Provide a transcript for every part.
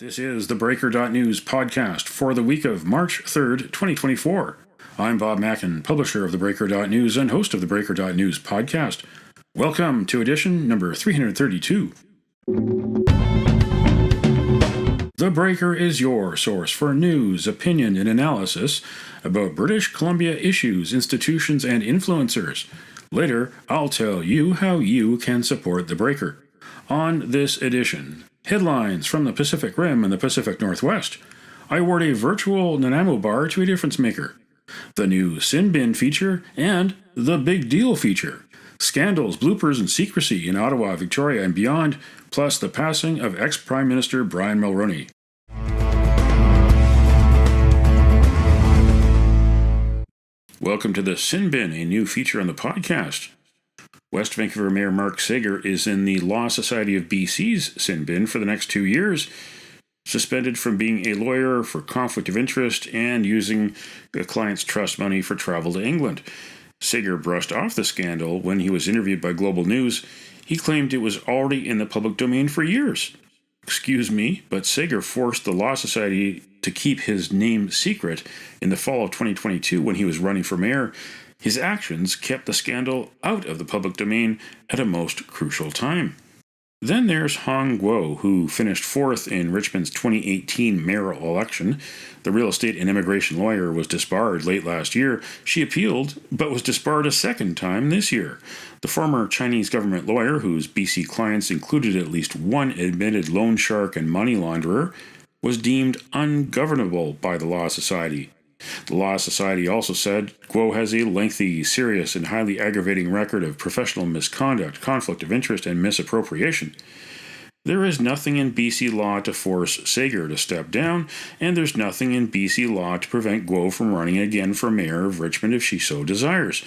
This is the theBreaker.news podcast for the week of March 3rd, 2024. I'm Bob Mackin, publisher of theBreaker.news and host of the theBreaker.news podcast. Welcome to edition number 332. The Breaker is your source for news, opinion, and analysis about British Columbia issues, institutions, and influencers. Later, I'll tell you how you can support The Breaker. On this edition, headlines from the Pacific Rim and the Pacific Northwest. I award a virtual Nanaimo bar to a difference maker. The new Sin Bin feature and the Big Deal feature. Scandals, bloopers, and secrecy in Ottawa, Victoria, and beyond, plus the passing of ex-Prime Minister Brian Mulroney. Welcome to the Sin Bin, a new feature on the podcast. West Vancouver Mayor Mark Sager is in the Law Society of BC's Sin Bin for the next 2 years, suspended from being a lawyer for conflict of interest and using a client's trust money for travel to England. Sager brushed off the scandal when he was interviewed by Global News. He claimed it was already in the public domain for years. Excuse me, but Sager forced the Law Society to keep his name secret in the fall of 2022 when he was running for mayor. His actions kept the scandal out of the public domain at a most crucial time. Then there's Hong Guo, who finished fourth in Richmond's 2018 mayoral election. The real estate and immigration lawyer was disbarred late last year. She appealed, but was disbarred a second time this year. The former Chinese government lawyer, whose BC clients included at least one admitted loan shark and money launderer, was deemed ungovernable by the Law Society. The Law Society also said Guo has a lengthy, serious, and highly aggravating record of professional misconduct, conflict of interest, and misappropriation. There is nothing in BC law to force Sager to step down, and there's nothing in BC law to prevent Guo from running again for mayor of Richmond if she so desires.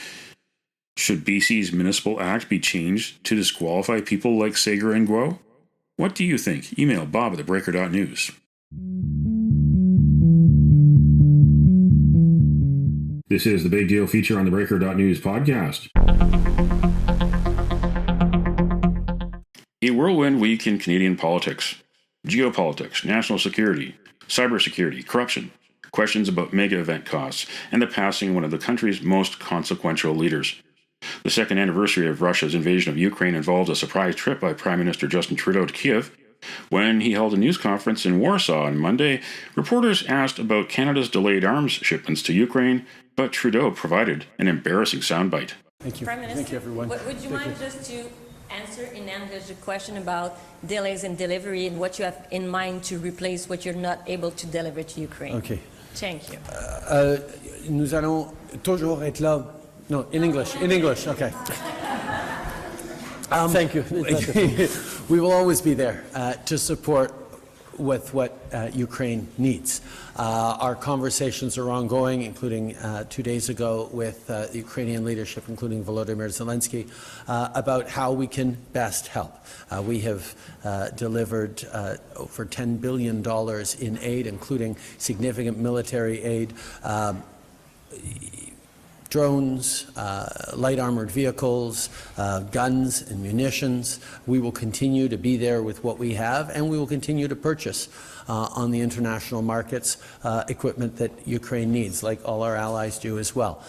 Should BC's Municipal Act be changed to disqualify people like Sager and Guo? What do you think? Email Bob at theBreaker.news. This is the Big Deal feature on the theBreaker.news podcast. A whirlwind week in Canadian politics. Geopolitics, national security, cybersecurity, corruption, questions about mega event costs, and the passing of one of the country's most consequential leaders. The second anniversary of Russia's invasion of Ukraine involved a surprise trip by Prime Minister Justin Trudeau to Kiev. When he held a news conference in Warsaw on Monday, reporters asked about Canada's delayed arms shipments to Ukraine, but Trudeau provided an embarrassing soundbite. Thank you. Prime Minister, thank you, everyone. Would you mind just to answer in English the question about delays in delivery and what you have in mind to replace what you're not able to deliver to Ukraine? Okay. Thank you. Nous allons toujours être là. No, in English. In English, okay. Thank you. We will always be there to support with what Ukraine needs. Our conversations are ongoing, including 2 days ago with the Ukrainian leadership, including Volodymyr Zelensky, about how we can best help. We have delivered over $10 billion in aid, including significant military aid, drones, light armored vehicles, guns and munitions. We will continue to be there with what we have, and we will continue to purchase on the international markets equipment that Ukraine needs, like all our allies do as well.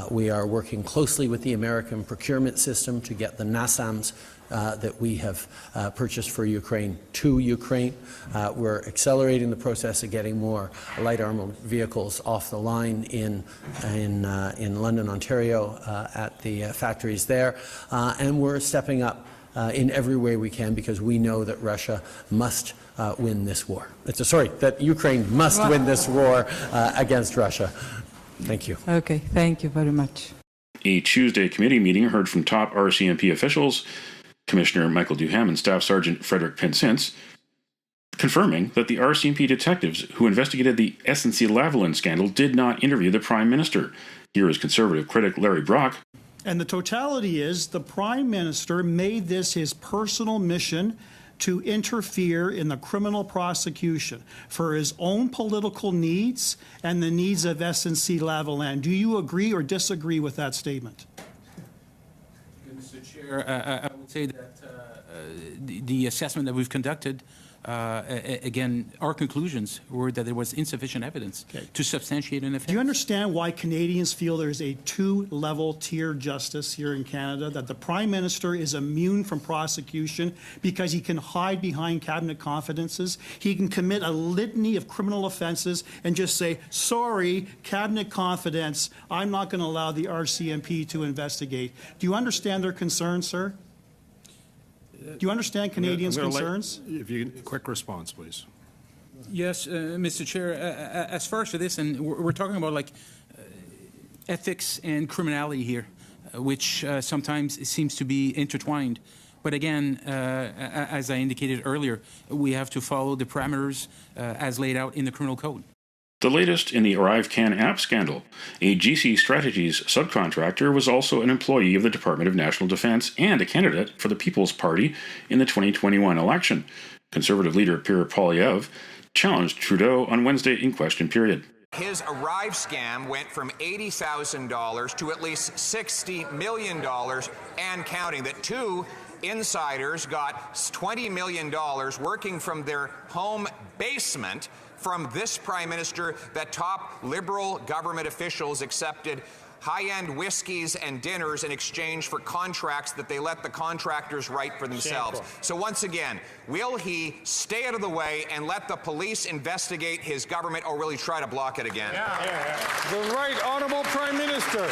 We are working closely with the American procurement system to get the NASAMS that we have purchased for Ukraine to Ukraine. We're accelerating the process of getting more light armored vehicles off the line in London, Ontario, at the factories there, and we're stepping up in every way we can because we know that Russia must win this war. That Ukraine must win this war against Russia. Thank you. Okay, thank you very much. A Tuesday committee meeting heard from top RCMP officials, Commissioner Michael Duham and Staff Sergeant Frederick Pinsence, confirming that the RCMP detectives who investigated the SNC-Lavalin scandal did not interview the Prime Minister. Here is Conservative critic Larry Brock. And the totality is the Prime Minister made this his personal mission to interfere in the criminal prosecution for his own political needs and the needs of SNC-Lavalin. Do you agree or disagree with that statement? Mr. Chair, I would say that the assessment that we've conducted again, our conclusions were that there was insufficient evidence to substantiate an offense. Do you understand why Canadians feel there's a two-level tier justice here in Canada, that the Prime Minister is immune from prosecution because he can hide behind cabinet confidences? He can commit a litany of criminal offenses and just say, sorry, cabinet confidence, I'm not going to allow the RCMP to investigate. Do you understand their concerns, sir? Do you understand Canadians' concerns? If you quick response, please. Yes, Mr. Chair. As far as for this, and we're talking about like ethics and criminality here, which sometimes seems to be intertwined. But again, as I indicated earlier, we have to follow the parameters as laid out in the criminal code. The latest in the ArriveCan app scandal. A GC Strategies subcontractor was also an employee of the Department of National Defence and a candidate for the People's Party in the 2021 election. Conservative leader Pierre Poilievre challenged Trudeau on Wednesday in question period. His Arrive scam went from $80,000 to at least $60 million and counting. That two insiders got $20 million working from their home basement from this Prime Minister, that top Liberal government officials accepted high-end whiskeys and dinners in exchange for contracts that they let the contractors write for themselves. Shameful. So once again, will he stay out of the way and let the police investigate his government, or will he try to block it again? The Right Honourable Prime Minister.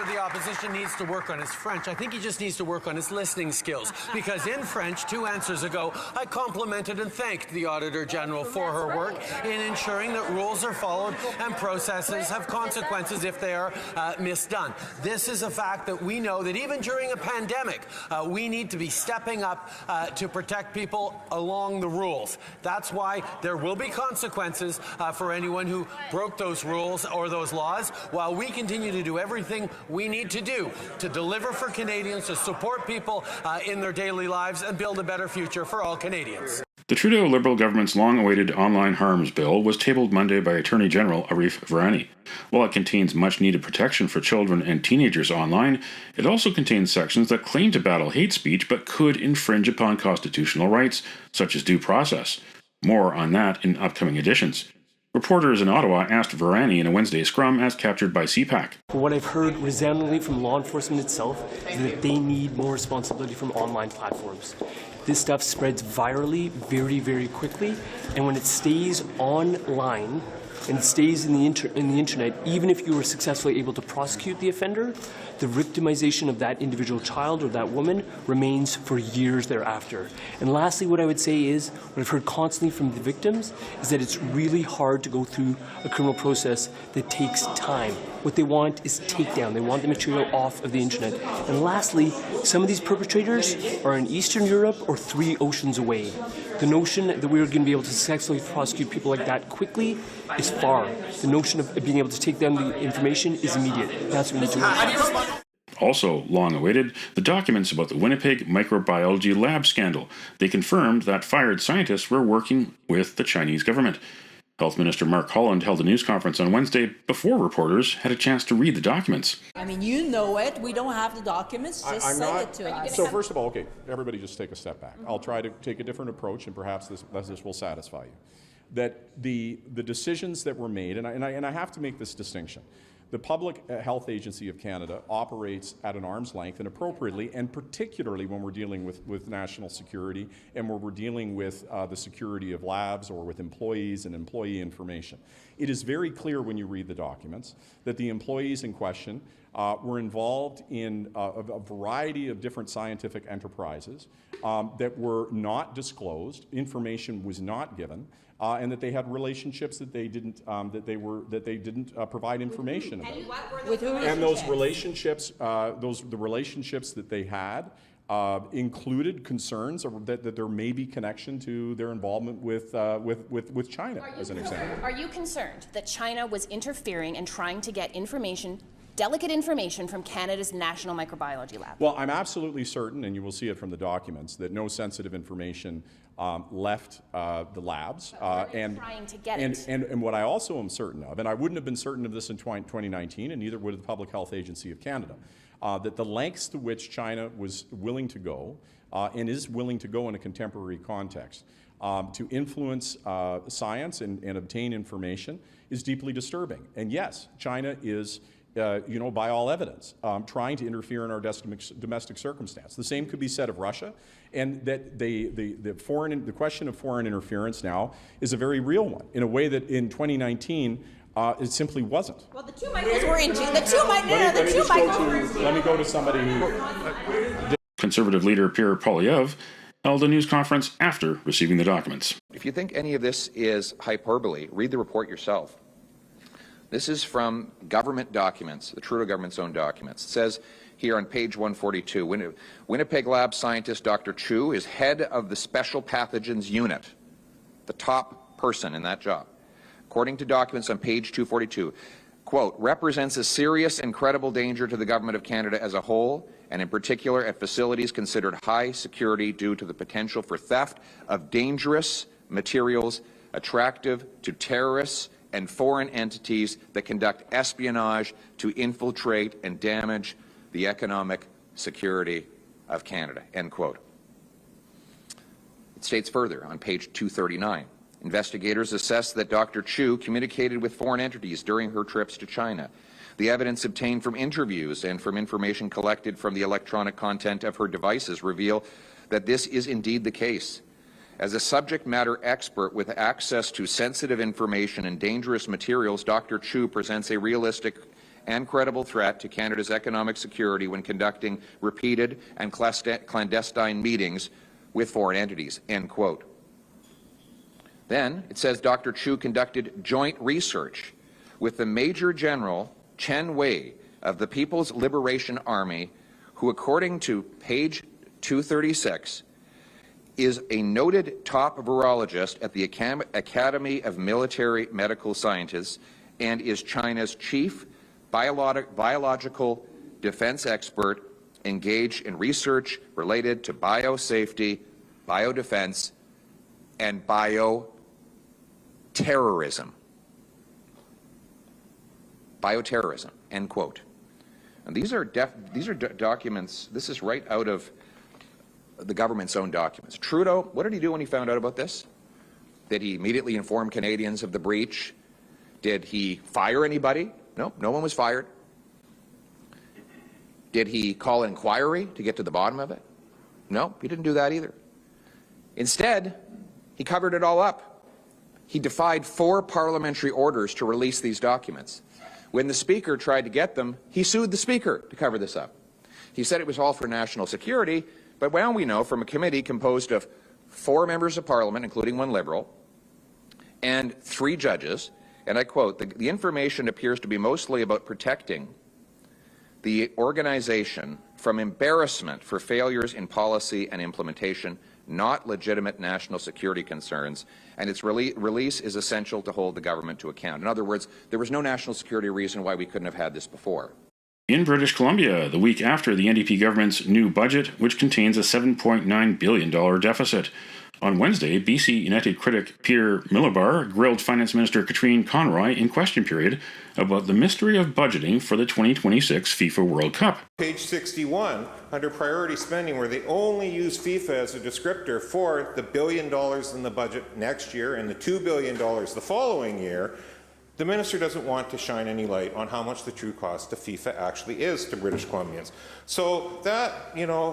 The opposition needs to work on his French. I think he just needs to work on his listening skills. Because in French, 2 answers ago, I complimented and thanked the Auditor General for her work in ensuring that rules are followed and processes have consequences if they are misdone. This is a fact that we know that even during a pandemic, we need to be stepping up to protect people along the rules. That's why there will be consequences for anyone who broke those rules or those laws, while we continue to do everything we need to do to deliver for Canadians, to support people in their daily lives and build a better future for all Canadians. The Trudeau Liberal government's long-awaited online harms bill was tabled Monday by Attorney General Arif Virani. While it contains much-needed protection for children and teenagers online, it also contains sections that claim to battle hate speech but could infringe upon constitutional rights, such as due process. More on that in upcoming editions. Reporters in Ottawa asked Virani in a Wednesday scrum as captured by CPAC. What I've heard resoundingly from law enforcement itself is that they need more responsibility from online platforms. This stuff spreads virally very, very quickly, and when it stays online and it stays in the internet, even if you were successfully able to prosecute the offender, the victimization of that individual child or that woman remains for years thereafter. And lastly, what I would say is, what I've heard constantly from the victims is that it's really hard to go through a criminal process that takes time. What they want is takedown. They want the material off of the internet. And lastly, some of these perpetrators are in Eastern Europe or 3 oceans away. The notion that we're going to be able to successfully prosecute people like that quickly is far. The notion of being able to take down the information is immediate. That's what we need to do. Also long-awaited, the documents about the Winnipeg microbiology lab scandal. They confirmed that fired scientists were working with the Chinese government. Health Minister Mark Holland held a news conference on Wednesday before reporters had a chance to read the documents. I mean, you know it. We don't have the documents. Just send it to us. So first of all, okay, everybody just take a step back. I'll try to take a different approach, and perhaps this will satisfy you. That the decisions that were made, and I have to make this distinction. The Public Health Agency of Canada operates at an arm's length and appropriately, and particularly when we're dealing with national security and when we're dealing with the security of labs or with employees and employee information. It is very clear when you read the documents that the employees in question were involved in a variety of different scientific enterprises that were not disclosed, information was not given, and that they had relationships that they didn't provide information about. And those relationships, the relationships that they had included concerns that there may be connection to their involvement with China, as an example. Are you concerned that China was interfering and trying to get information, delicate information, from Canada's National Microbiology Lab? Well, I'm absolutely certain, and you will see it from the documents, that no sensitive information left the labs. And trying to get it. And what I also am certain of, and I wouldn't have been certain of this in 2019, and neither would the Public Health Agency of Canada, that the lengths to which China was willing to go and is willing to go in a contemporary context to influence science and obtain information is deeply disturbing. And yes, China is, by all evidence, trying to interfere in our domestic circumstance. The same could be said of Russia, and that the question of foreign interference now is a very real one, in a way that in 2019 it simply wasn't. Well, the two Michaels were in the two Michaels. Let me go to somebody who. Conservative leader Pierre Poilievre held a news conference after receiving the documents. If you think any of this is hyperbole, read the report yourself. This is from government documents, the Trudeau government's own documents. It says here on page 142, Winnipeg Lab scientist Dr. Chu is head of the Special Pathogens Unit, the top person in that job. According to documents on page 242, quote, represents a serious and credible danger to the Government of Canada as a whole, and in particular at facilities considered high security due to the potential for theft of dangerous materials attractive to terrorists and foreign entities that conduct espionage to infiltrate and damage the economic security of Canada, end quote. It states further on page 239, investigators assess that Dr. Chu communicated with foreign entities during her trips to China. The evidence obtained from interviews and from information collected from the electronic content of her devices reveal that this is indeed the case. As a subject matter expert with access to sensitive information and dangerous materials, Dr. Chu presents a realistic and credible threat to Canada's economic security when conducting repeated and clandestine meetings with foreign entities, end quote. Then it says Dr. Chu conducted joint research with the Major General Chen Wei of the People's Liberation Army, who, according to page 236, is a noted top virologist at the Academy of Military Medical Sciences and is China's chief biological defense expert engaged in research related to biosafety, biodefense, and bioterrorism. Bioterrorism, end quote. And these are documents, this is right out of the government's own documents. Trudeau, what did he do when he found out about this? Did he immediately inform Canadians of the breach? Did he fire anybody? No, no one was fired. Did he call an inquiry to get to the bottom of it? No, he didn't do that either. Instead, he covered it all up. He defied 4 parliamentary orders to release these documents. When the Speaker tried to get them, he sued the Speaker to cover this up. He said it was all for national security, but now we know from a committee composed of 4 members of Parliament, including 1 Liberal, and 3 judges, and I quote, the information appears to be mostly about protecting the organization from embarrassment for failures in policy and implementation, not legitimate national security concerns, and its release is essential to hold the government to account. In other words, there was no national security reason why we couldn't have had this before. In British Columbia, the week after the NDP government's new budget, which contains a $7.9 billion deficit. On Wednesday, BC United critic Peter Millibar grilled Finance Minister Katrine Conroy in question period about the mystery of budgeting for the 2026 FIFA World Cup. Page 61, under priority spending, where they only use FIFA as a descriptor for the $1 billion in the budget next year and the $2 billion the following year, the minister doesn't want to shine any light on how much the true cost of FIFA actually is to British Columbians. So that,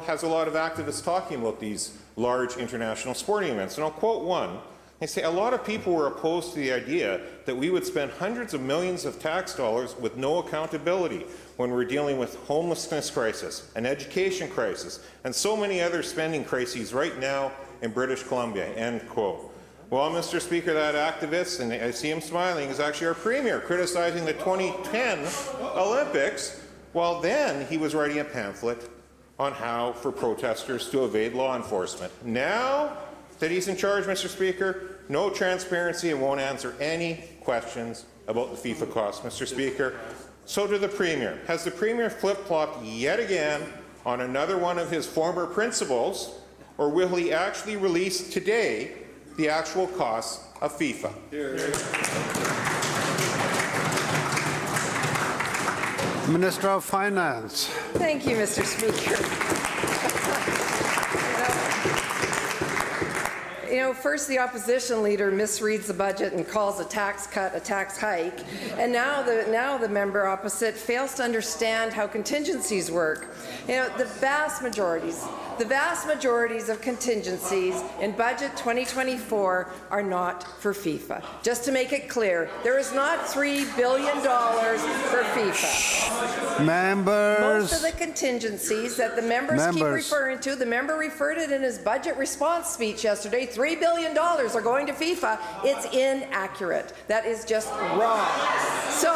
has a lot of activists talking about these large international sporting events. And I'll quote one. They say, a lot of people were opposed to the idea that we would spend hundreds of millions of tax dollars with no accountability when we're dealing with homelessness crisis, an education crisis, and so many other spending crises right now in British Columbia, end quote. Well, Mr. Speaker, that activist, and I see him smiling, is actually our Premier, criticizing the 2010 Olympics, while then he was writing a pamphlet on how for protesters to evade law enforcement. Now that he's in charge, Mr. Speaker, no transparency and won't answer any questions about the FIFA costs, Mr. Speaker. So to the Premier. Has the Premier flip-flopped yet again on another one of his former principles, or will he actually release today the actual costs of FIFA? Minister of Finance. Thank you, Mr. Speaker. first the opposition leader misreads the budget and calls a tax cut a tax hike, and now the member opposite fails to understand how contingencies work. The vast majorities of contingencies in budget 2024 are not for FIFA. Just to make it clear, there is not $3 billion for FIFA. Members. Most of the contingencies that the members keep referring to, the member referred it in his budget response speech yesterday, $3 billion are going to FIFA. It's inaccurate. That is just wrong. So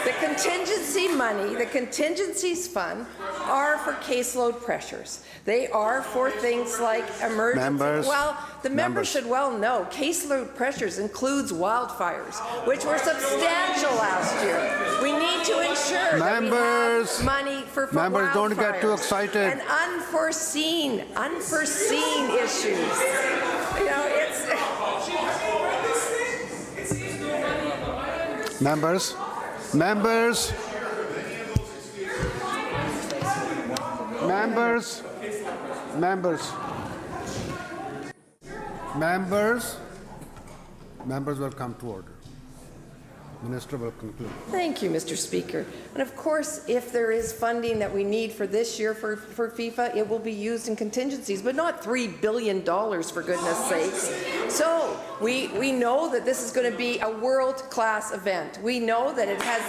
the contingency money, the contingencies fund, are for caseload pressures. They are for things like emergency. Well, the members should well know caseload pressures includes wildfires, which were substantial last year. We need to ensure that we have money for Members, wildfires. Don't get too excited. And unforeseen issues. Members. Members will come to order. Minister will conclude. Thank you, Mr. Speaker. And of course, if there is funding that we need for this year for FIFA, it will be used in contingencies, but not $3 billion, for goodness sakes. So we know that this is going to be a world-class event. We know that it has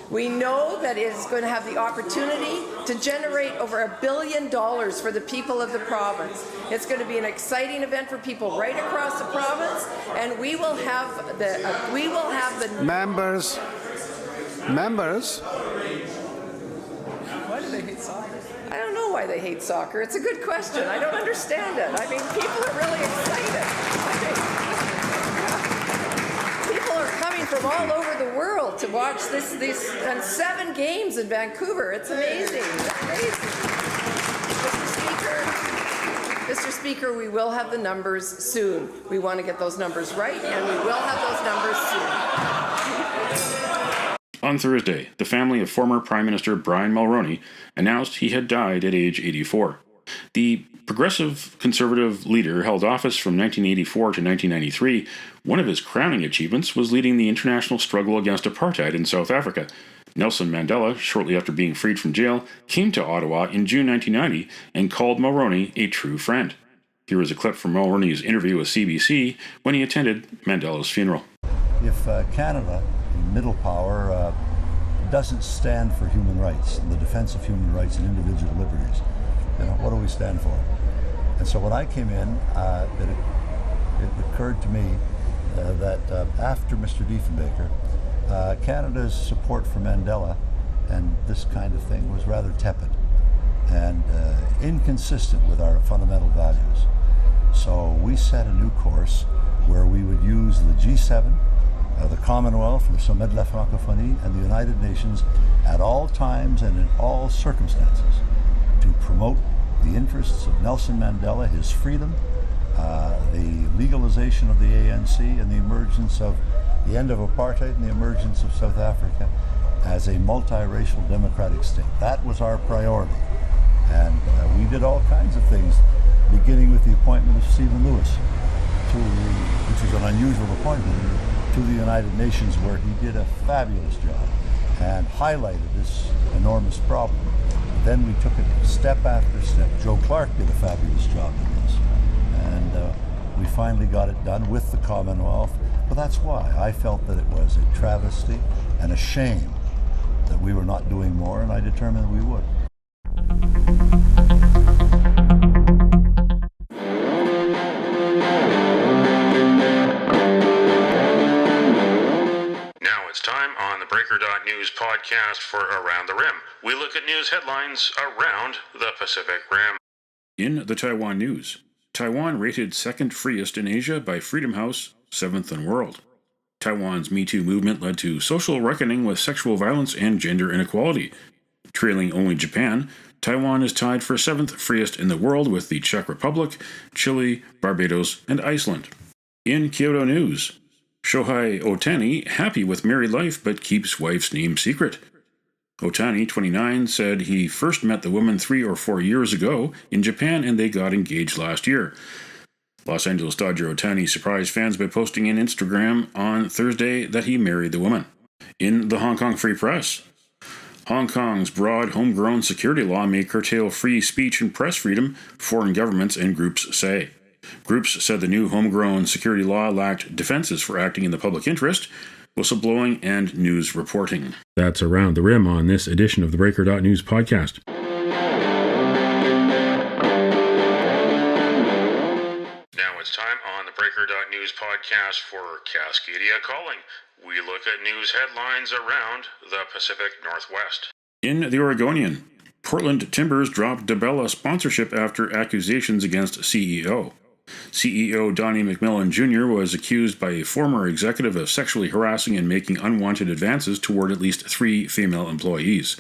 We know that it is going to have the opportunity to generate over $1 billion for the people of the province. It's going to be an exciting event for people right across the province, and we will have the members. Why do they hate soccer? I don't know why they hate soccer. It's a good question. I don't understand it. I mean, people are really excited. From all over the world to watch these 7 games in Vancouver. It's amazing. It's amazing. Mr. Speaker, we will have the numbers soon. We want to get those numbers right, and we will have those numbers soon. On Thursday, the family of former Prime Minister Brian Mulroney announced he had died at age 84. The progressive conservative leader held office from 1984 to 1993. One of his crowning achievements was leading the international struggle against apartheid in South Africa. Nelson Mandela, shortly after being freed from jail, came to Ottawa in June 1990 and called Mulroney a true friend. Here is a clip from Mulroney's interview with CBC when he attended Mandela's funeral. If Canada, middle power, doesn't stand for human rights and the defense of human rights and individual liberties, what do we stand for? And so when I came in, it occurred to me that after Mr. Diefenbaker, Canada's support for Mandela and this kind of thing was rather tepid and inconsistent with our fundamental values. So we set a new course where we would use the G7, the Commonwealth, le Sommet de la Francophonie, and the United Nations at all times and in all circumstances to promote the interests of Nelson Mandela, his freedom, the legalization of the ANC, and the emergence of the end of apartheid and the emergence of South Africa as a multiracial democratic state. That was our priority. And we did all kinds of things, beginning with the appointment of Stephen Lewis, which was an unusual appointment, to the United Nations, where he did a fabulous job and highlighted this enormous problem. Then we took it step after step. Joe Clark did a fabulous job in this. And we finally got it done with the Commonwealth. But that's why I felt that it was a travesty and a shame that we were not doing more, and I determined we would. Now it's time on the theBreaker.news podcast for Around the Rim. We look at news headlines around the Pacific Rim. In the Taiwan news, Taiwan rated second freest in Asia by Freedom House, 7th in world. Taiwan's Me Too movement led to social reckoning with sexual violence and gender inequality. Trailing only Japan, Taiwan is tied for 7th freest in the world with the Czech Republic, Chile, Barbados, and Iceland. In Kyoto news, Shohei Ohtani happy with married life but keeps wife's name secret. Otani, 29, said he first met the woman 3 or 4 years ago in Japan and they got engaged last year. Los Angeles Dodger Otani surprised fans by posting on Instagram on Thursday that he married the woman. In the Hong Kong Free Press, Hong Kong's broad homegrown security law may curtail free speech and press freedom, foreign governments and groups say. Groups said the new homegrown security law lacked defenses for acting in the public interest, whistleblowing, and news reporting. That's Around the Rim on this edition of the Breaker.news podcast. Now it's time on the Breaker.news podcast for Cascadia Calling. We look at news headlines around the Pacific Northwest. In the Oregonian, Portland Timbers dropped DeBella sponsorship after accusations against CEO. CEO Donnie McMillan Jr. was accused by a former executive of sexually harassing and making unwanted advances toward at least 3 female employees.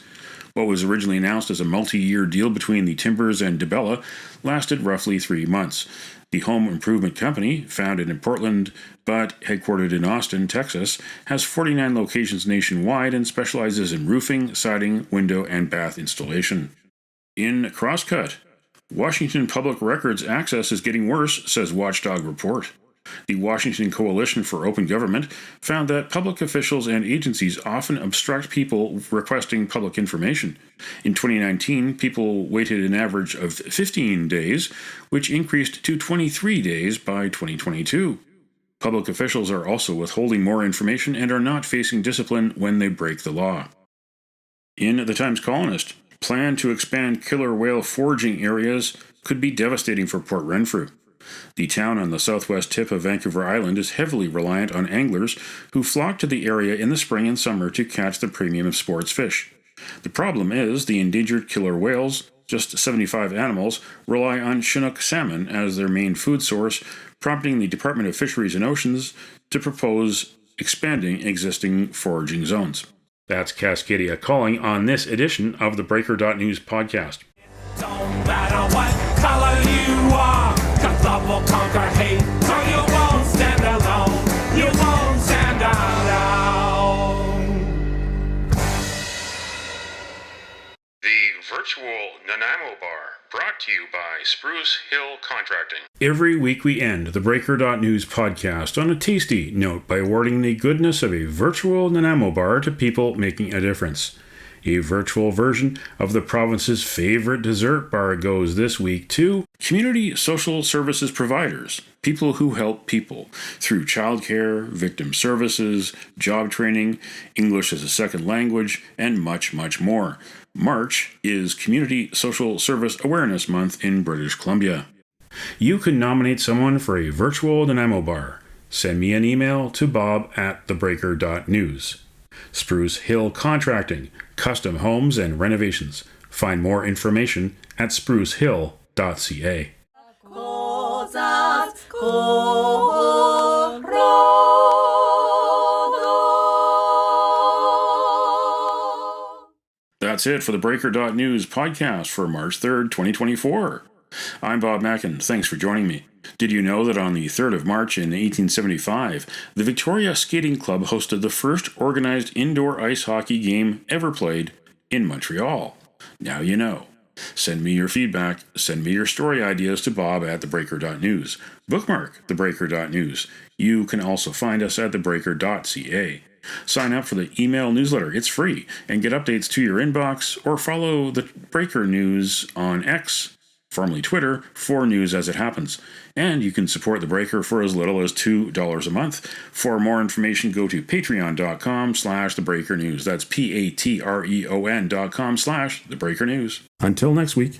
What was originally announced as a multi-year deal between the Timbers and DeBella lasted roughly 3 months. The home improvement company, founded in Portland but headquartered in Austin, Texas, has 49 locations nationwide and specializes in roofing, siding, window, and bath installation. In Crosscut, Washington Public Records access is getting worse, says Watchdog Report. The Washington Coalition for Open Government found that public officials and agencies often obstruct people requesting public information. In 2019, people waited an average of 15 days, which increased to 23 days by 2022. Public officials are also withholding more information and are not facing discipline when they break the law. In the Times-Colonist, plan to expand killer whale foraging areas could be devastating for Port Renfrew. The town on the southwest tip of Vancouver Island is heavily reliant on anglers who flock to the area in the spring and summer to catch the premium of sports fish. The problem is the endangered killer whales, just 75 animals, rely on Chinook salmon as their main food source, prompting the Department of Fisheries and Oceans to propose expanding existing foraging zones. That's Cascadia Calling on this edition of the Breaker.news podcast. Don't matter what color you are, 'cause love will conquer hate, so you won't stand alone, you won't stand alone. The virtual Nanaimo Bar, brought to you by Spruce Hill Contracting. Every week we end the Breaker.news podcast on a tasty note by awarding the goodness of a virtual Nanaimo Bar to people making a difference. A virtual version of the province's favorite dessert bar goes this week to community social services providers, people who help people through childcare, victim services, job training, English as a second language, and much, much more. March is Community Social Service Awareness Month in British Columbia. You can nominate someone for a virtual Nanaimo Bar. Send me an email to bob@theBreaker.news. Spruce Hill Contracting, custom homes and renovations. Find more information at sprucehill.ca. That's it for the Breaker.news podcast for March 3rd, 2024. I'm Bob Mackin. Thanks for joining me. Did you know that on the 3rd of March in 1875, the Victoria Skating Club hosted the first organized indoor ice hockey game ever played in Montreal? Now you know. Send me your feedback. Send me your story ideas to bob@theBreaker.news. Bookmark theBreaker.news. You can also find us at theBreaker.ca. Sign up for the email newsletter. It's free. And get updates to your inbox or follow the Breaker News on X, formerly Twitter, for news as it happens. And you can support The Breaker for as little as $2 a month. For more information, go to patreon.com/thebreakernews. That's patreon.com/thebreakernews. Until next week.